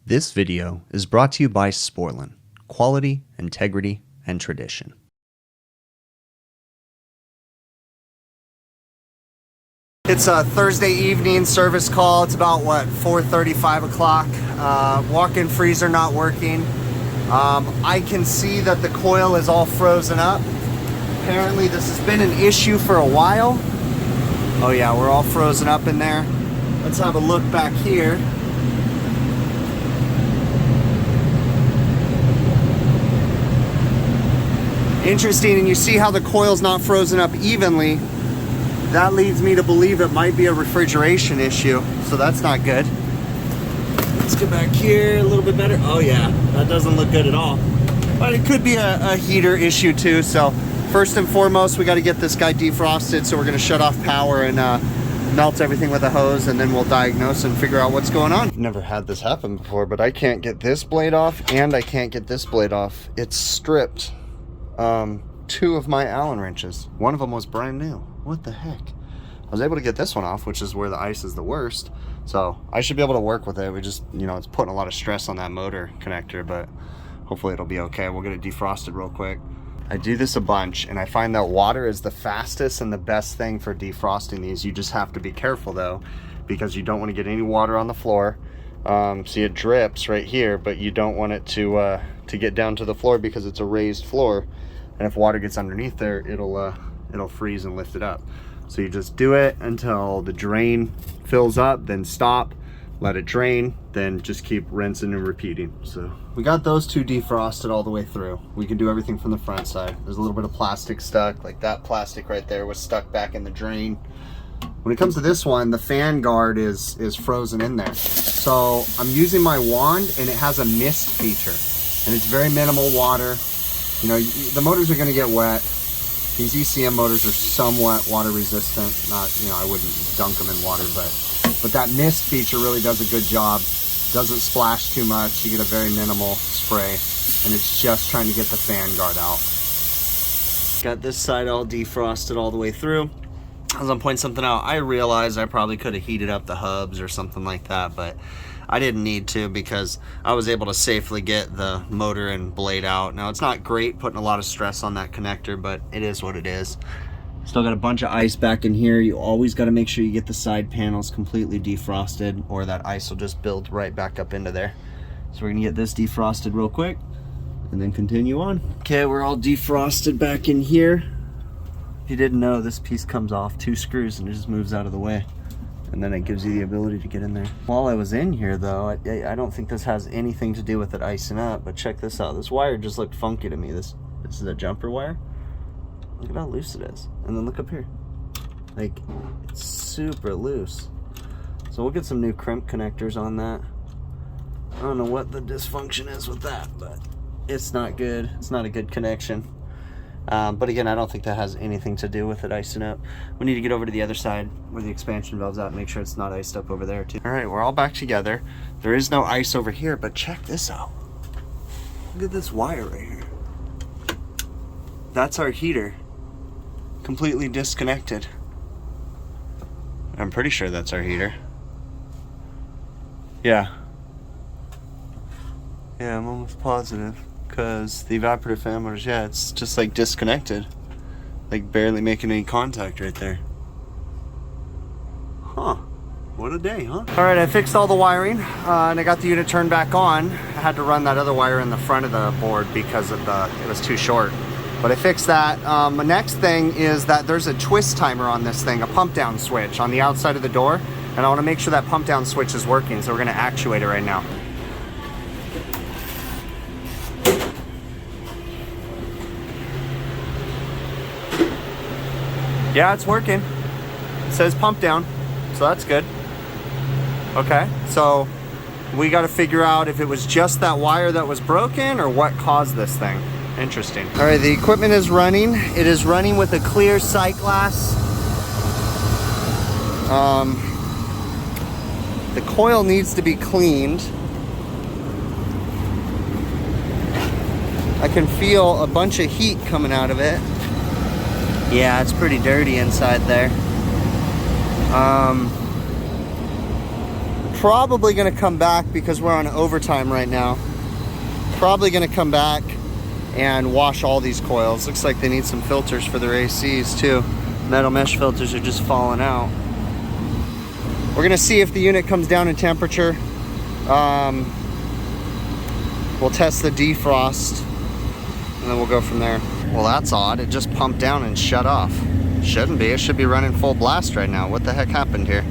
This video is brought to you by Sporlan, quality, integrity, and tradition. It's a Thursday evening service call. It's about, 4:30, 5 o'clock. Walk-in freezer not working. I can see that the coil is all frozen up. Apparently this has been an issue for a while. Oh yeah, we're all frozen up in there. Let's have a look back here. Interesting, and you see how the coil's not frozen up evenly. That leads me to believe it might be a refrigeration issue, so that's not good. Let's get back here a little bit better. Oh yeah, that doesn't look good at all. But it could be a heater issue too, so first and foremost, we got to get this guy defrosted, so we're going to shut off power and melt everything with a hose, and then we'll diagnose and figure out what's going on. I've never had this happen before, but I can't get this blade off, and I can't get this blade off. It's stripped. Two of my Allen wrenches. One of them was brand new. What the heck? I was able to get this one off, which is where the ice is the worst. So I should be able to work with it. We just, it's putting a lot of stress on that motor connector, but hopefully it'll be okay. We'll get it defrosted real quick. I do this a bunch, and I find that water is the fastest and the best thing for defrosting these. You just have to be careful though, because you don't want to get any water on the floor. See, it drips right here, but you don't want it to get down to the floor because it's a raised floor. And if water gets underneath there, it'll freeze and lift it up. So you just do it until the drain fills up, then stop, let it drain, then just keep rinsing and repeating. So we got those two defrosted all the way through. We can do everything from the front side. There's a little bit of plastic stuck, like that plastic right there was stuck back in the drain. When it comes to this one, the fan guard is frozen in there. So I'm using my wand, and it has a mist feature, and it's very minimal water. The motors are going to get wet. These ECM motors are somewhat water resistant. Not, I wouldn't dunk them in water, but that mist feature really does a good job. Doesn't splash too much. You get a very minimal spray, and it's just trying to get the fan guard out. Got this side all defrosted all the way through. As I'm pointing something out, I realized I probably could have heated up the hubs or something like that, but I didn't need to because I was able to safely get the motor and blade out. Now, it's not great putting a lot of stress on that connector, but it is what it is. Still got a bunch of ice back in here. You always got to make sure you get the side panels completely defrosted, or that ice will just build right back up into there. So we're gonna get this defrosted real quick and then continue on. Okay, we're all defrosted back in here. If you didn't know, this piece comes off 2 screws and it just moves out of the way, and then it gives you the ability to get in there. While I was in here though, I don't think this has anything to do with it icing up, but check this out. This wire just looked funky to me. This is a jumper wire. Look at how loose it is. And then look up here. Like, it's super loose. So we'll get some new crimp connectors on that. I don't know what the dysfunction is with that, but it's not good. It's not a good connection. But again, I don't think that has anything to do with it icing up. We need to get over to the other side where the expansion valve's at and make sure it's not iced up over there too. All right, we're all back together. There is no ice over here, but check this out. Look at this wire right here. That's our heater. Completely disconnected. I'm pretty sure that's our heater. Yeah, I'm almost positive. Because the evaporative fan motors, yeah, it's just like disconnected. Like barely making any contact right there. Huh. What a day, huh? Alright, I fixed all the wiring and I got the unit turned back on. I had to run that other wire in the front of the board because it was too short. But I fixed that. The next thing is that there's a twist timer on this thing, a pump down switch on the outside of the door. And I want to make sure that pump down switch is working, so we're going to actuate it right now. Yeah, it's working. It says pump down, so that's good. Okay, so we got to figure out if it was just that wire that was broken or what caused this thing. Interesting. All right, the equipment is running. It is running with a clear sight glass. The coil needs to be cleaned. I can feel a bunch of heat coming out of it. Yeah, it's pretty dirty inside there. probably gonna come back because we're on overtime right now. Probably gonna come back and wash all these coils. Looks like they need some filters for their ACs too. Metal mesh filters are just falling out. We're gonna see if the unit comes down in temperature. We'll test the defrost and then we'll go from there. Well, that's odd. It just pumped down and shut off. Shouldn't be. It should be running full blast right now. What the heck happened here?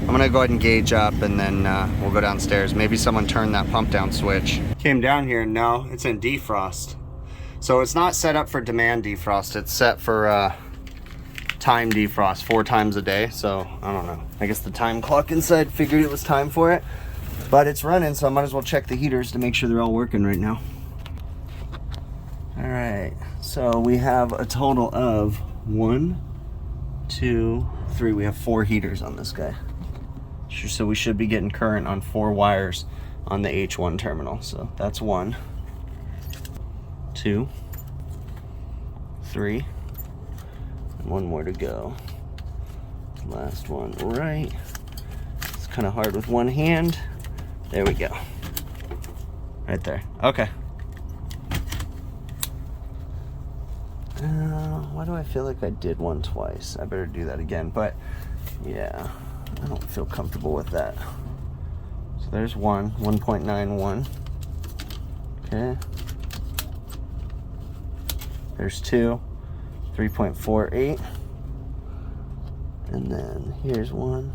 I'm gonna go ahead and gauge up and then we'll go downstairs. Maybe someone turned that pump down switch. Came down here and no, it's in defrost. So it's not set up for demand defrost. It's set for time defrost 4 times a day. So I don't know. I guess the time clock inside figured it was time for it. But it's running, so I might as well check the heaters to make sure they're all working right now. All right, so we have a total of 1, 2, 3. We have 4 heaters on this guy. So we should be getting current on 4 wires on the H1 terminal. So that's 1, 2, 3, and 1 more to go. Last one right. It's kind of hard with one hand. There we go. Right there. Okay. Why do I feel like I did one twice? I better do that again. But yeah, I don't feel comfortable with that. So there's 1.91. Okay. There's 2, 3.48. And then here's 1,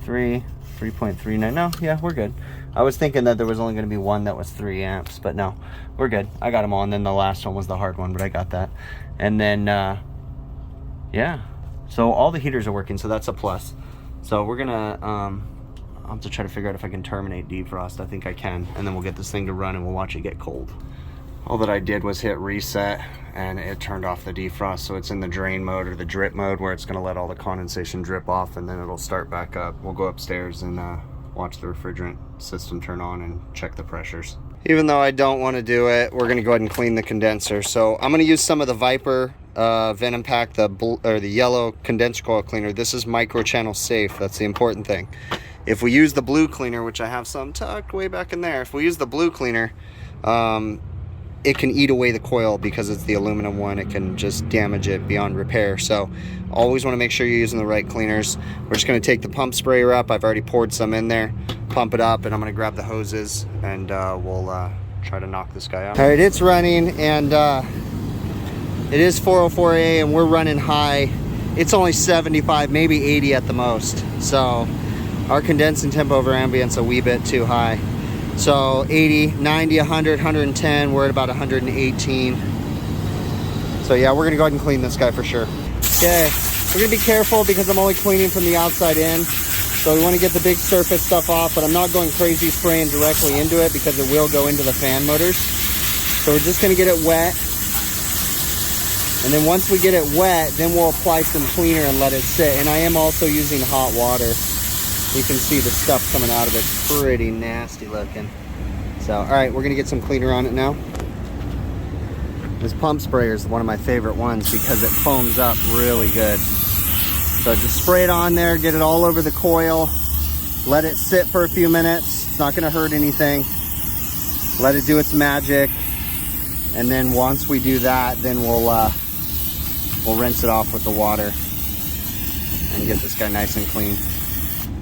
3, 3.39. No, yeah, we're good. I was thinking that there was only going to be one that was 3 amps, but no, we're good. I got them all, and then the last one was the hard one, but I got that. And then, yeah, so all the heaters are working, so that's a plus. So we're gonna, I'll have to try to figure out if I can terminate defrost. I think I can, and then we'll get this thing to run, and we'll watch it get cold. All that I did was hit reset, and it turned off the defrost, so it's in the drain mode or the drip mode where it's gonna let all the condensation drip off, and then it'll start back up. We'll go upstairs and watch the refrigerant system turn on and check the pressures. Even though I don't want to do it, we're gonna go ahead and clean the condenser. So I'm gonna use some of the Viper Venom Pack, the yellow condenser coil cleaner. This is microchannel safe. That's the important thing. If we use the blue cleaner, which I have some tucked way back in there, if we use the blue cleaner, it can eat away the coil because it's the aluminum one. It can just damage it beyond repair. So always want to make sure you're using the right cleaners. We're just going to take the pump sprayer up. I've already poured some in there, pump it up, and I'm going to grab the hoses and we'll try to knock this guy out. All right, it's running, and it is 404A and we're running high. It's only 75, maybe 80 at the most. So our condensing temp over ambient's a wee bit too high. So 80, 90, 100, 110, we're at about 118. So yeah, we're gonna go ahead and clean this guy for sure. Okay, we're gonna be careful because I'm only cleaning from the outside in. So we wanna get the big surface stuff off, but I'm not going crazy spraying directly into it because it will go into the fan motors. So we're just gonna get it wet. And then once we get it wet, then we'll apply some cleaner and let it sit. And I am also using hot water. You can see the stuff coming out of it. It's pretty nasty looking. So, all right, we're gonna get some cleaner on it now. This pump sprayer is one of my favorite ones because it foams up really good. So just spray it on there, get it all over the coil, let it sit for a few minutes. It's not gonna hurt anything. Let it do its magic. And then once we do that, then we'll rinse it off with the water and get this guy nice and clean.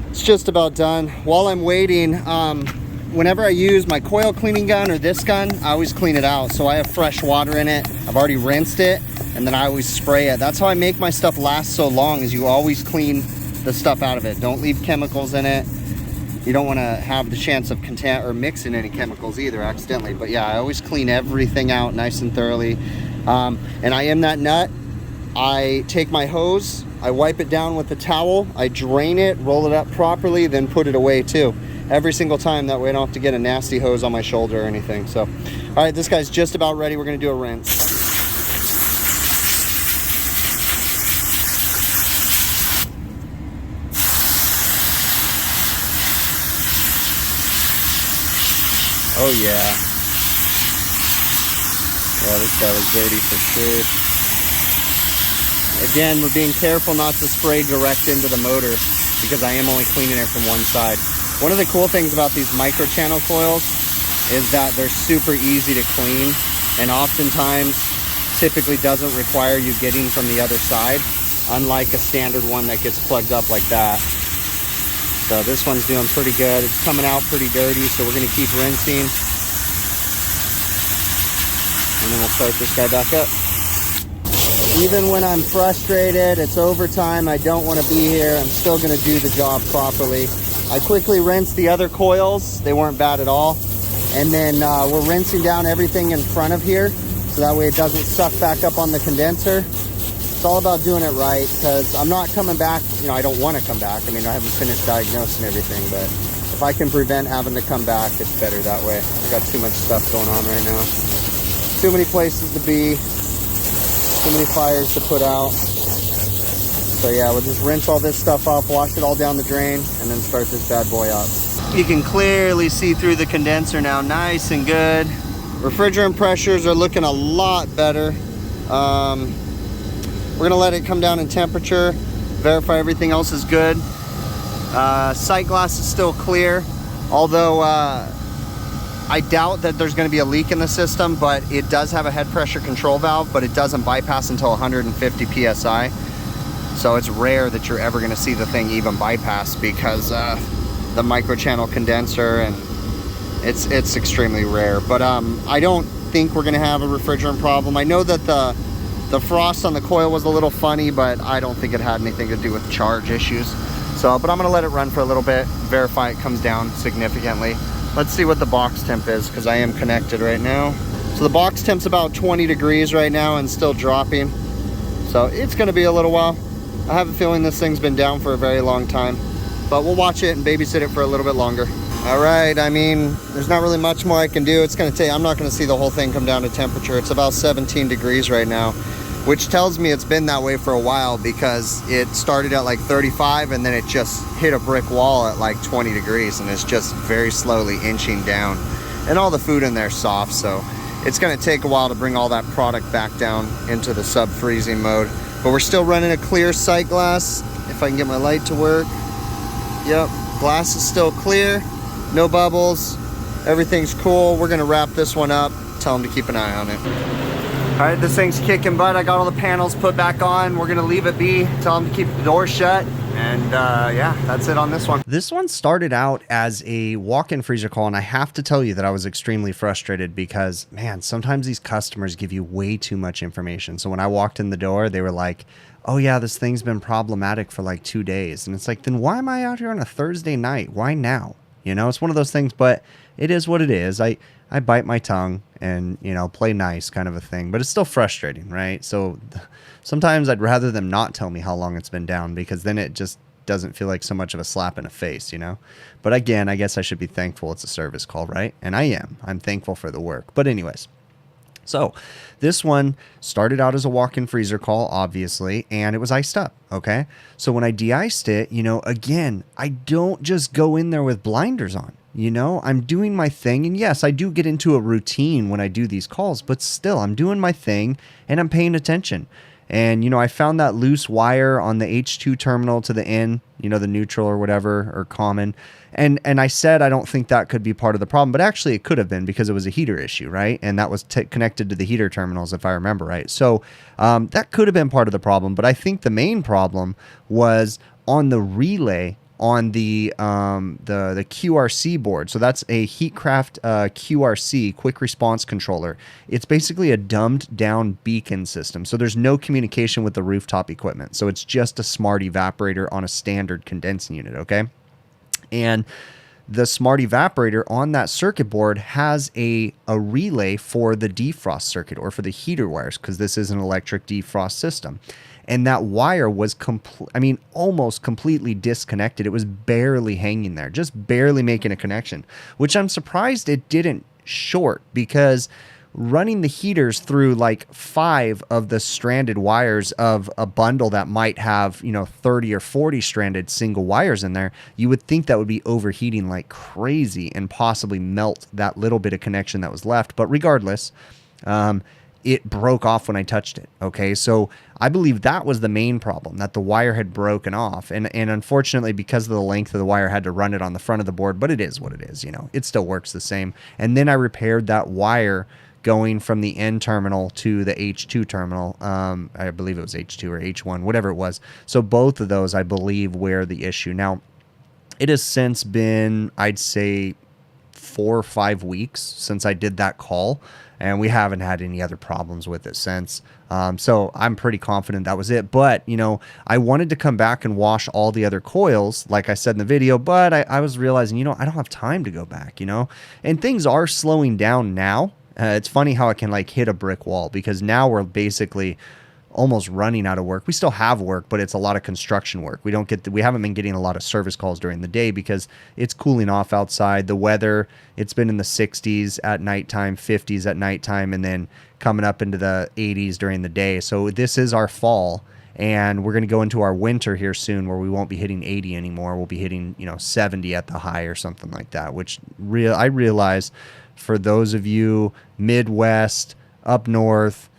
It's just about done. While I'm waiting, whenever I use my coil cleaning gun or this gun, I always clean it out. So I have fresh water in it. I've already rinsed it, and then I always spray it. That's how I make my stuff last so long, is you always clean the stuff out of it. Don't leave chemicals in it. You don't want to have the chance of mixing any chemicals either accidentally. But yeah, I always clean everything out nice and thoroughly. And I am that nut. I take my hose, I wipe it down with a towel, I drain it, roll it up properly, then put it away too. Every single time, that way I don't have to get a nasty hose on my shoulder or anything. So, all right, this guy's just about ready. We're gonna do a rinse. Oh yeah. Yeah, this guy was dirty for sure. Again, we're being careful not to spray direct into the motor. because I am only cleaning it from one side. One of the cool things about these microchannel coils is that they're super easy to clean, and oftentimes typically doesn't require you getting from the other side, unlike a standard one that gets plugged up like that. So this one's doing pretty good. It's coming out pretty dirty, so we're gonna keep rinsing. And then we'll start this guy back up. Even when I'm frustrated, it's overtime, I don't wanna be here, I'm still gonna do the job properly. I quickly rinsed the other coils. They weren't bad at all. And then we're rinsing down everything in front of here, so that way it doesn't suck back up on the condenser. It's all about doing it right, because I'm not coming back, you know, I don't want to come back. I mean, I haven't finished diagnosing everything, but if I can prevent having to come back, it's better that way. I got too much stuff going on right now. Too many places to be, too many fires to put out. So yeah, we'll just rinse all this stuff off, wash it all down the drain, and then start this bad boy up. You can clearly see through the condenser now, nice and good. Refrigerant pressures are looking a lot better. We're gonna let it come down in temperature, verify everything else is good. Sight glass is still clear, although I doubt that there's gonna be a leak in the system, but it does have a head pressure control valve, but it doesn't bypass until 150 PSI. So it's rare that you're ever gonna see the thing even bypass, because the microchannel condenser, and it's extremely rare. But I don't think we're gonna have a refrigerant problem. I know that the frost on the coil was a little funny, but I don't think it had anything to do with charge issues. So, but I'm gonna let it run for a little bit, verify it comes down significantly. Let's see what the box temp is, because I am connected right now. So the box temp's about 20 degrees right now and still dropping. So it's gonna be a little while. I have a feeling this thing's been down for a very long time, but we'll watch it and babysit it for a little bit longer. All right, I mean, there's not really much more I can do. It's gonna take, I'm not gonna see the whole thing come down to temperature. It's about 17 degrees right now, which tells me it's been that way for a while, because it started at like 35 and then it just hit a brick wall at like 20 degrees, and it's just very slowly inching down. And all the food in there's soft, so it's gonna take a while to bring all that product back down into the sub-freezing mode. But we're still running a clear sight glass. If I can get my light to work. Yep, glass is still clear, no bubbles, everything's cool. We're gonna wrap this one up, tell them to keep an eye on it. All right, this thing's kicking butt. I got all the panels put back on. We're gonna leave it be, tell them to keep the door shut. And yeah, that's it on this one. This one started out as a walk-in freezer call, and I have to tell you that I was extremely frustrated because, man, sometimes these customers give you way too much information. So when I walked in the door, they were like, oh yeah, this thing's been problematic for like 2 days. And it's like, then why am I out here on a Thursday night? Why now? You know, it's one of those things, but it is what it is. I bite my tongue and, you know, play nice kind of a thing, but it's still frustrating, right? So sometimes I'd rather them not tell me how long it's been down, because then it just doesn't feel like so much of a slap in the face, you know? But again, I guess I should be thankful it's a service call, right? And I am. I'm thankful for the work. But anyways, so this one started out as a walk-in freezer call, obviously, and it was iced up, okay? So when I de-iced it, you know, again, I don't just go in there with blinders on. You know, I'm doing my thing, and yes, I do get into a routine when I do these calls, but still, I'm doing my thing and I'm paying attention. And, you know, I found that loose wire on the H2 terminal to the N, you know, the neutral or whatever, or common. And I said I don't think that could be part of the problem, but actually it could have been, because it was a heater issue, right? And that was connected to the heater terminals, if I remember right. So that could have been part of the problem, but I think the main problem was on the relay on the QRC board. So that's a Heatcraft QRC, quick response controller. It's basically a dumbed down beacon system. So there's no communication with the rooftop equipment. So it's just a smart evaporator on a standard condensing unit, okay? And the smart evaporator on that circuit board has a relay for the defrost circuit, or for the heater wires, because this is an electric defrost system. And that wire was almost completely disconnected. It was barely hanging there, just barely making a connection, which I'm surprised it didn't short, because running the heaters through like 5 of the stranded wires of a bundle that might have, you know, 30 or 40 stranded single wires in there, you would think that would be overheating like crazy and possibly melt that little bit of connection that was left. But regardless, it broke off when I touched it. Okay, so I believe that was the main problem, that the wire had broken off. And unfortunately, because of the length of the wire, I had to run it on the front of the board, but it is what it is, you know, it still works the same. And then I repaired that wire going from the N terminal to the H2 terminal. I believe it was H2 or H1, whatever it was. So both of those, I believe, were the issue. Now, it has since been, I'd say, 4 or 5 weeks since I did that call, and we haven't had any other problems with it since. So I'm pretty confident that was it. But, you know, I wanted to come back and wash all the other coils, like I said in the video, but I was realizing, you know, I don't have time to go back, you know, and things are slowing down now. It's funny how it can like hit a brick wall, because now we're basically almost running out of work. We still have work, but it's a lot of construction work. We haven't been getting a lot of service calls during the day because it's cooling off outside. The weather, it's been in the 60s at nighttime, 50s at nighttime, and then coming up into the 80s during the day. So this is our fall, and we're going to go into our winter here soon, where we won't be hitting 80 anymore. We'll be hitting, you know, 70 at the high or something like that, which I realize for those of you Midwest, up north,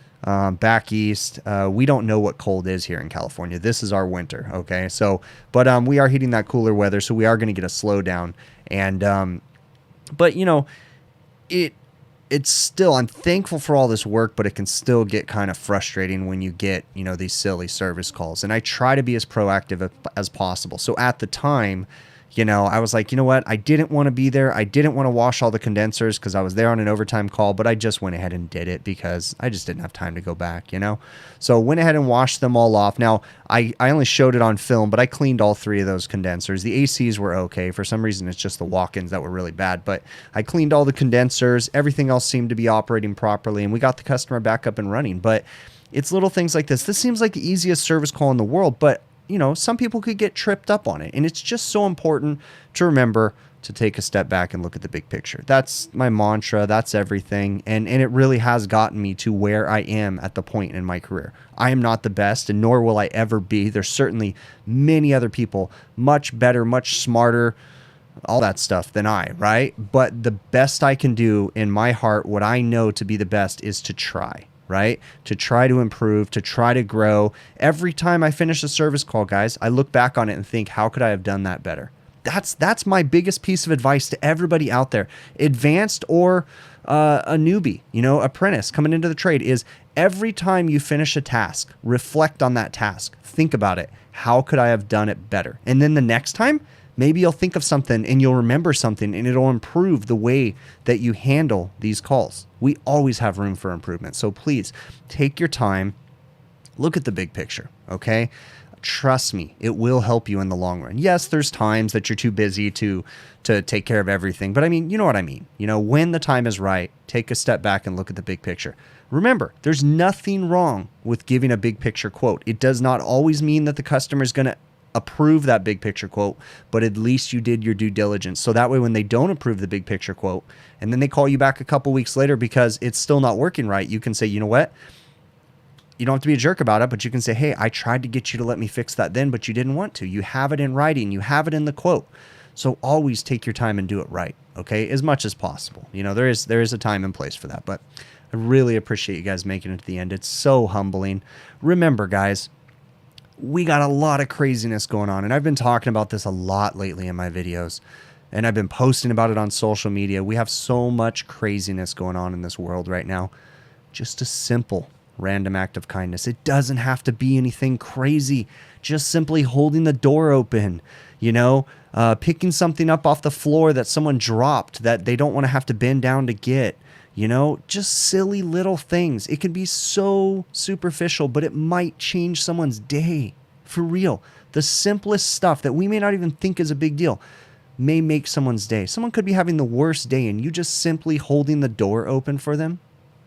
back east, we don't know what cold is here in California. This is our winter. Okay. So, but, we are hitting that cooler weather, so we are going to get a slowdown. And, but you know, it's still, I'm thankful for all this work, but it can still get kind of frustrating when you get, you know, these silly service calls. And I try to be as proactive as possible. So at the time, you know, I was like, you know what? I didn't want to be there. I didn't want to wash all the condensers because I was there on an overtime call, but I just went ahead and did it because I just didn't have time to go back, you know? So went ahead and washed them all off. Now, I only showed it on film, but I cleaned all 3 of those condensers. The ACs were okay. For some reason, it's just the walk-ins that were really bad, but I cleaned all the condensers. Everything else seemed to be operating properly, and we got the customer back up and running. But it's little things like this. This seems like the easiest service call in the world, but you know, some people could get tripped up on it. And it's just so important to remember to take a step back and look at the big picture. That's my mantra. That's everything. And it really has gotten me to where I am at the point in my career. I am not the best, and nor will I ever be. There's certainly many other people much better, much smarter, all that stuff than I, right? But the best I can do in my heart, what I know to be the best, is to try. Right? To try to improve, to try to grow. Every time I finish a service call, guys, I look back on it and think, how could I have done that better? That's my biggest piece of advice to everybody out there, advanced or a newbie, you know, apprentice coming into the trade, is every time you finish a task, reflect on that task. Think about it. How could I have done it better? And then the next time, maybe you'll think of something and you'll remember something, and it'll improve the way that you handle these calls. We always have room for improvement. So please take your time, look at the big picture. Okay. Trust me, it will help you in the long run. Yes, there's times that you're too busy to take care of everything, but I mean, you know what I mean? You know, when the time is right, take a step back and look at the big picture. Remember, there's nothing wrong with giving a big picture quote. It does not always mean that the customer is going to approve that big picture quote, but at least you did your due diligence. So that way, when they don't approve the big picture quote, and then they call you back a couple weeks later because it's still not working right, you can say, you know what? You don't have to be a jerk about it, but you can say, hey, I tried to get you to let me fix that then, but you didn't want to. You have it in writing. You have it in the quote. So always take your time and do it right, okay? As much as possible. You know, there is a time and place for that, but I really appreciate you guys making it to the end. It's so humbling. Remember, guys, we got a lot of craziness going on, and I've been talking about this a lot lately in my videos, and I've been posting about it on social media. We have so much craziness going on in this world right now. Just a simple random act of kindness. It doesn't have to be anything crazy. Just simply holding the door open, you know, picking something up off the floor that someone dropped that they don't want to have to bend down to get. You know, just silly little things. It can be so superficial, but it might change someone's day. For real. The simplest stuff that we may not even think is a big deal may make someone's day. Someone could be having the worst day, and you just simply holding the door open for them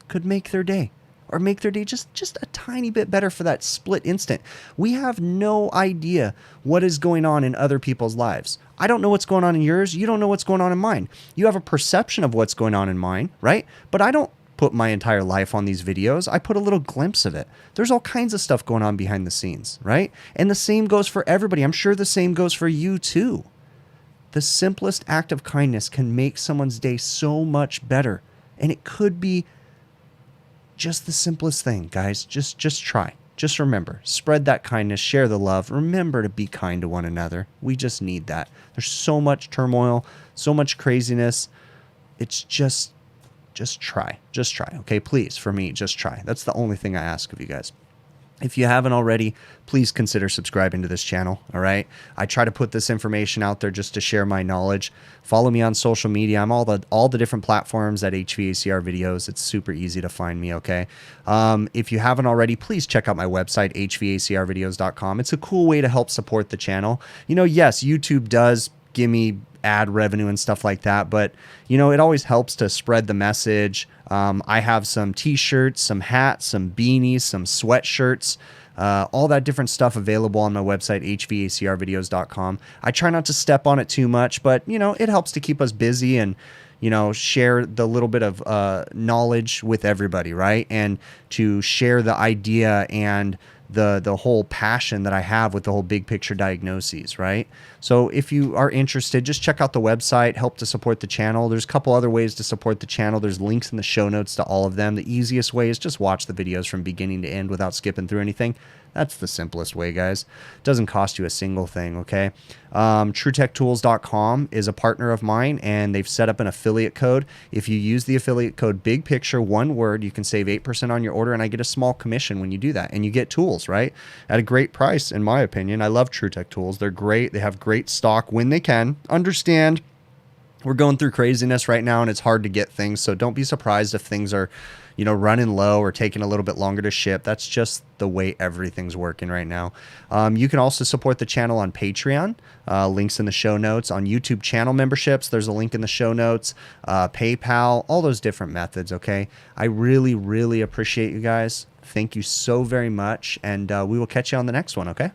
could make their day. Or make their day just a tiny bit better for that split instant. We have no idea what is going on in other people's lives. I don't know what's going on in yours. You don't know what's going on in mine. You have a perception of what's going on in mine, right? But I don't put my entire life on these videos. I put a little glimpse of it. There's all kinds of stuff going on behind the scenes, right? And the same goes for everybody. I'm sure the same goes for you too. The simplest act of kindness can make someone's day so much better. And it could be Just the simplest thing, guys. Just try. Just remember, spread that kindness, share the love. Remember to be kind to one another. We just need that. There's so much turmoil, so much craziness. It's just try. Just try. Okay, please, for me, just try. That's the only thing I ask of you guys. If you haven't already, please consider subscribing to this channel, all right? I try to put this information out there just to share my knowledge. Follow me on social media. I'm all the different platforms at HVACR videos. It's super easy to find me, okay? If you haven't already, please check out my website, hvacrvideos.com. It's a cool way to help support the channel. You know, yes, YouTube does give me ad revenue and stuff like that, but you know, it always helps to spread the message. I have some t-shirts, some hats, some beanies, some sweatshirts, all that different stuff available on my website, hvacrvideos.com. I try not to step on it too much, but you know, it helps to keep us busy and, you know, share the little bit of knowledge with everybody, right? And to share the idea and the whole passion that I have with the whole big picture diagnoses, right? So if you are interested, just check out the website, help to support the channel. There's a couple other ways to support the channel. There's links in the show notes to all of them. The easiest way is just watch the videos from beginning to end without skipping through anything. That's the simplest way, guys. It doesn't cost you a single thing, okay? TrueTechTools.com is a partner of mine, and they've set up an affiliate code. If you use the affiliate code Big Picture, one word, you can save 8% on your order, and I get a small commission when you do that. And you get tools, right? At a great price, in my opinion. I love TrueTech Tools. They're great. They have great stock when they can. Understand we're going through craziness right now, and it's hard to get things, so don't be surprised if things are, you know, running low or taking a little bit longer to ship. That's just the way everything's working right now. You can also support the channel on Patreon. Links in the show notes. On YouTube channel memberships, there's a link in the show notes. PayPal, all those different methods, okay? I really, really appreciate you guys. Thank you so very much, and we will catch you on the next one, okay?